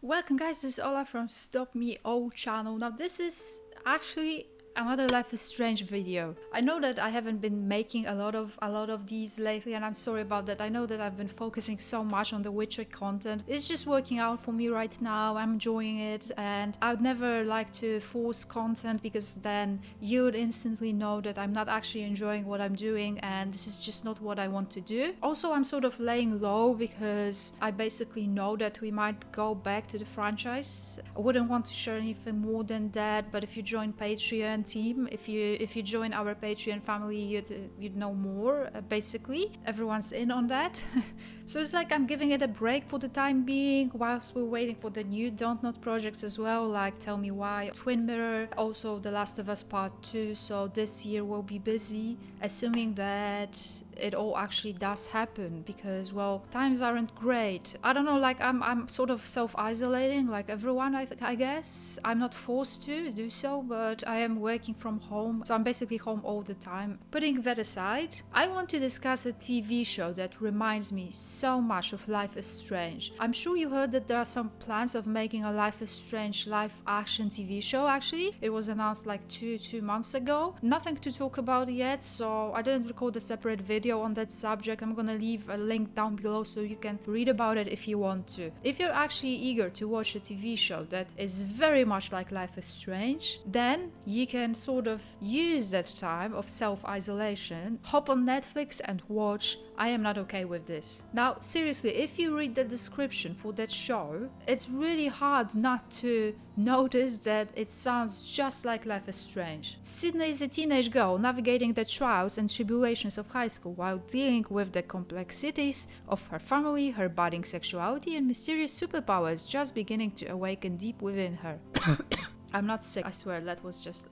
Welcome guys, this is Ola from Stop Me O channel. Now this is actually another Life is Strange video. I know that I haven't been making a lot of these lately, and I'm sorry about that. I know that I've been focusing so much on the Witcher content. It's just working out for me right now. I'm enjoying it, and I'd never like to force content because then you would instantly know that I'm not actually enjoying what I'm doing, and this is just not what I want to do. Also, I'm sort of laying low because I basically know that we might go back to the franchise. I wouldn't want to share anything more than that, but if you join Patreon team, if you join our Patreon family, you'd know more. Basically everyone's in on that. So it's like I'm giving it a break for the time being whilst we're waiting for the new Don't Not projects as well, like Tell Me Why, Twin Mirror, also The Last of Us Part 2. So this year we'll be busy, assuming that it all actually does happen, because well, times aren't great. I don't know, like I'm sort of self-isolating like everyone, I guess. I'm not forced to do so, but I am working from home, so I'm basically home all the time. Putting that aside, I want to discuss a TV show that reminds me so much of Life is Strange. I'm sure you heard that there are some plans of making a Life is Strange live action TV show. Actually, it was announced like two months ago. Nothing to talk about yet, so I didn't record a separate video on that subject. I'm gonna leave a link down below so you can read about it if you want to. If you're actually eager to watch a TV show that is very much like Life is Strange, then you can sort of use that time of self-isolation, hop on Netflix and watch I Am Not Okay With This. Now, seriously, if you read the description for that show, it's really hard not to notice that it sounds just like Life is Strange. Sydney is a teenage girl navigating the trials and tribulations of high school while dealing with the complexities of her family, her budding sexuality, and mysterious superpowers just beginning to awaken deep within her. I'm not sick, I swear, that was just...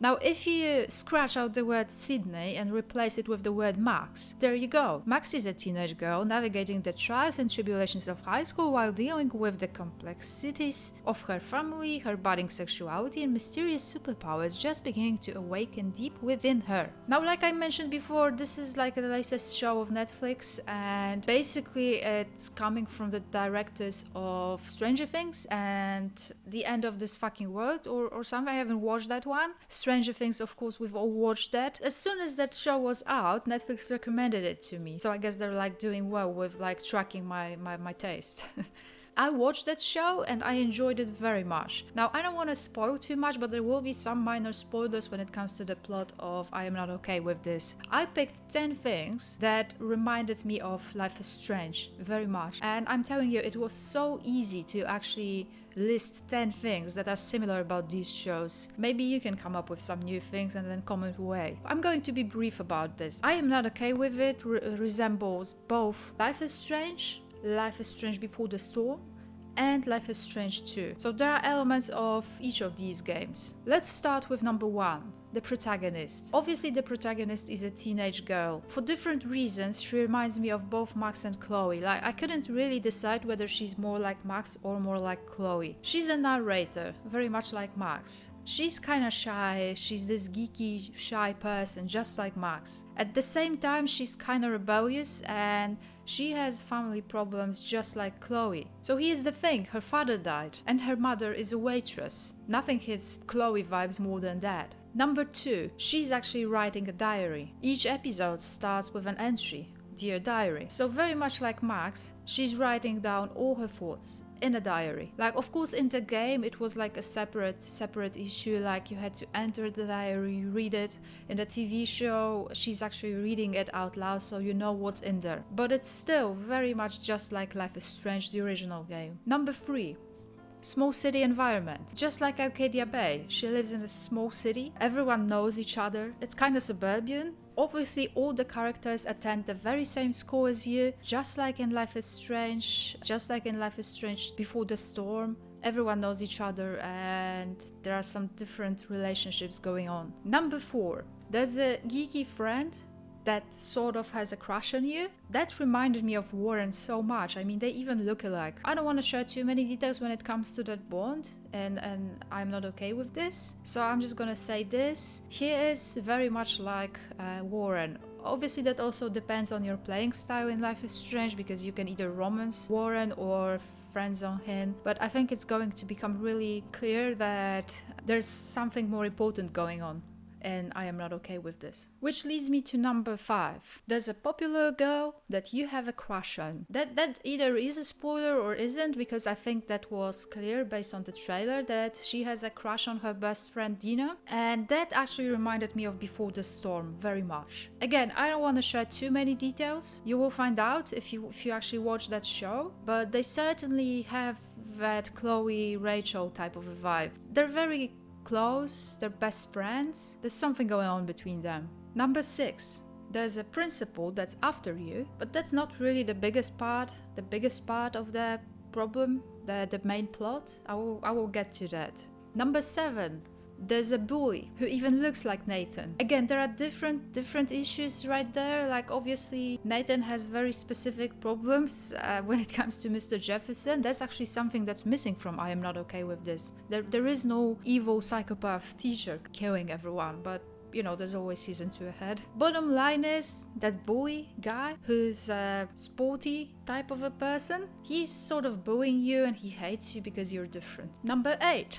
Now, if you scratch out the word Sydney and replace it with the word Max, there you go. Max is a teenage girl navigating the trials and tribulations of high school while dealing with the complexities of her family, her budding sexuality, and mysterious superpowers just beginning to awaken deep within her. Now, like I mentioned before, this is like the latest show of Netflix, and basically it's coming from the directors of Stranger Things and The End of This Fucking World or something. I haven't watched that one. Stranger Things, of course, we've all watched that. As soon as that show was out, Netflix recommended it to me. So I guess they're like doing well with like tracking my taste. I watched that show and I enjoyed it very much. Now, I don't want to spoil too much, but there will be some minor spoilers when it comes to the plot of I Am Not Okay With This. I picked 10 things that reminded me of Life is Strange very much. And I'm telling you, it was so easy to actually list 10 things that are similar about these shows. Maybe you can come up with some new things and then comment away. I'm going to be brief about this. I Am Not Okay With It resembles both Life is Strange, Life is Strange Before the Storm, and Life is Strange 2. So there are elements of each of these games. Let's start with number 1. The protagonist. Obviously, the protagonist is a teenage girl. For different reasons, she reminds me of both Max and Chloe. Like, I couldn't really decide whether she's more like Max or more like Chloe. She's a narrator, very much like Max. She's kinda shy, she's this geeky, shy person, just like Max. At the same time, she's kinda rebellious and she has family problems just like Chloe. So here's the thing, her father died and her mother is a waitress. Nothing hits Chloe vibes more than that. Number 2, she's actually writing a diary. Each episode starts with an entry, Dear Diary. So very much like Max, she's writing down all her thoughts in a diary. Like, of course, in the game it was like a separate issue, like you had to enter the diary, read it. In the TV show, she's actually reading it out loud, so you know what's in there. But it's still very much just like Life is Strange, the original game. Number 3, small city environment. Just like Arcadia Bay, she lives in a small city, everyone knows each other, it's kind of suburban. Obviously, all the characters attend the very same school as you, just like in Life is Strange, Before the Storm. Everyone knows each other and there are some different relationships going on. Number 4, there's a geeky friend that sort of has a crush on you. That reminded me of Warren so much. I mean, they even look alike. I don't want to share too many details when it comes to that bond, and I'm not okay with this. So I'm just gonna say this. He is very much like Warren. Obviously, that also depends on your playing style in Life is Strange, because you can either romance Warren or friends on him, but I think it's going to become really clear that there's something more important going on. And I am not okay with this. Which leads me to number 5. There's a popular girl that you have a crush on. That either is a spoiler or isn't, because I think that was clear based on the trailer that she has a crush on her best friend Dina. And that actually reminded me of Before the Storm very much. Again, I don't want to share too many details. You will find out if you actually watch that show. But they certainly have that Chloe, Rachel type of a vibe. They're very close, they're best friends. There's something going on between them. Number 6. There's a principal that's after you, but that's not really the biggest part. The biggest part of the problem, the main plot. I will get to that. Number 7. There's a boy who even looks like Nathan. Again, there are different issues right there. Like, obviously Nathan has very specific problems when it comes to Mr. Jefferson. That's actually something that's missing from I Am Not Okay With This. There is no evil psychopath teacher killing everyone, but you know, there's always season 2 ahead. Bottom line is, that boy guy who's a sporty type of a person, he's sort of bullying you and he hates you because you're different. Number 8.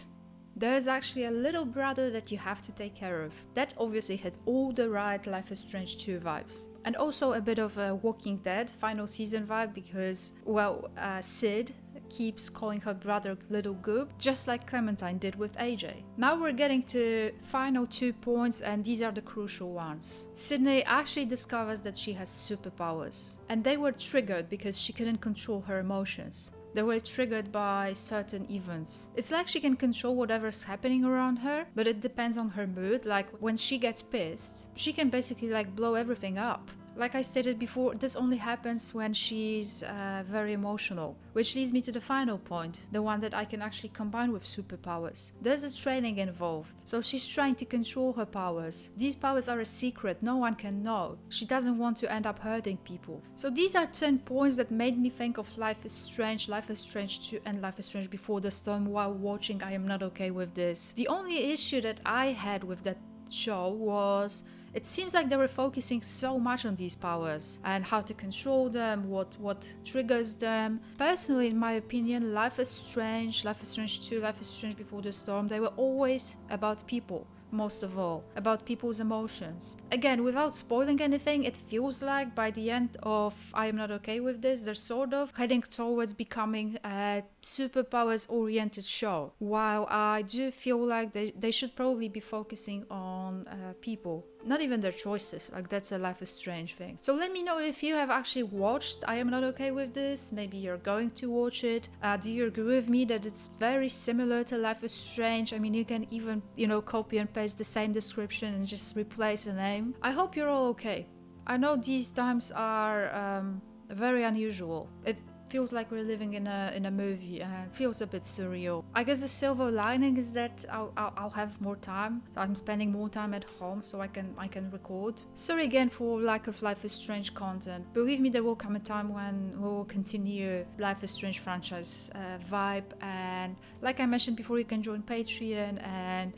There's actually a little brother that you have to take care of. That obviously had all the right Life is Strange 2 vibes. And also a bit of a Walking Dead final season vibe because, well, Sid keeps calling her brother Little Goob, just like Clementine did with AJ. Now we're getting to final 2 points, and these are the crucial ones. Sydney actually discovers that she has superpowers, and they were triggered because she couldn't control her emotions. They were triggered by certain events. It's like she can control whatever's happening around her, but it depends on her mood. Like, when she gets pissed, she can basically like blow everything up. Like I stated before, this only happens when she's very emotional. Which leads me to the final point, the one that I can actually combine with superpowers. There's a training involved, so she's trying to control her powers. These powers are a secret, no one can know. She doesn't want to end up hurting people. So these are 10 points that made me think of Life is Strange 2 and Life is Strange Before the Storm while watching I Am Not Okay With This. The only issue that I had with that show was it seems like they were focusing so much on these powers and how to control them, what triggers them. Personally, in my opinion, Life is Strange 2, Life is Strange Before the Storm, they were always about people. Most of all, about people's emotions. Again, without spoiling anything, it feels like by the end of I Am Not Okay With This, they're sort of heading towards becoming a superpowers oriented show, while I do feel like they should probably be focusing on people, not even their choices. Like, that's a Life is Strange thing. So let me know if you have actually watched I Am Not Okay With This. Maybe you're going to watch it. Do you agree with me that it's very similar to Life is Strange? I mean, you can even, you know, copy and paste the same description and just replace a name. I hope you're all okay. I know these times are very unusual. It feels like we're living in a movie and feels a bit surreal. I guess the silver lining is that I'll have more time. I'm spending more time at home, so I can record. Sorry again for lack of Life is Strange content. Believe me, there will come a time when we will continue Life is Strange franchise vibe, and like I mentioned before, you can join Patreon and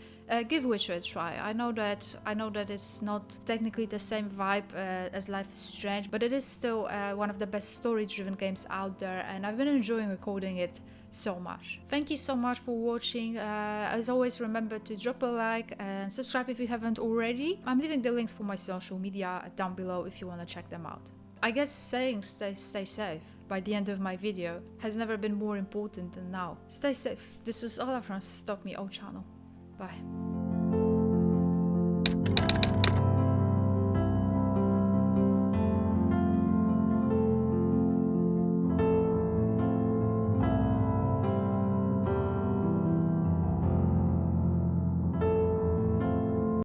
give Witcher a try. I know that it's not technically the same vibe as Life is Strange, but it is still one of the best story-driven games out there, and I've been enjoying recording it so much. Thank you so much for watching. As always, remember to drop a like and subscribe if you haven't already. I'm leaving the links for my social media down below if you want to check them out. I guess saying stay safe by the end of my video has never been more important than now. Stay safe. This was Ola from Stop Me O channel. Bye.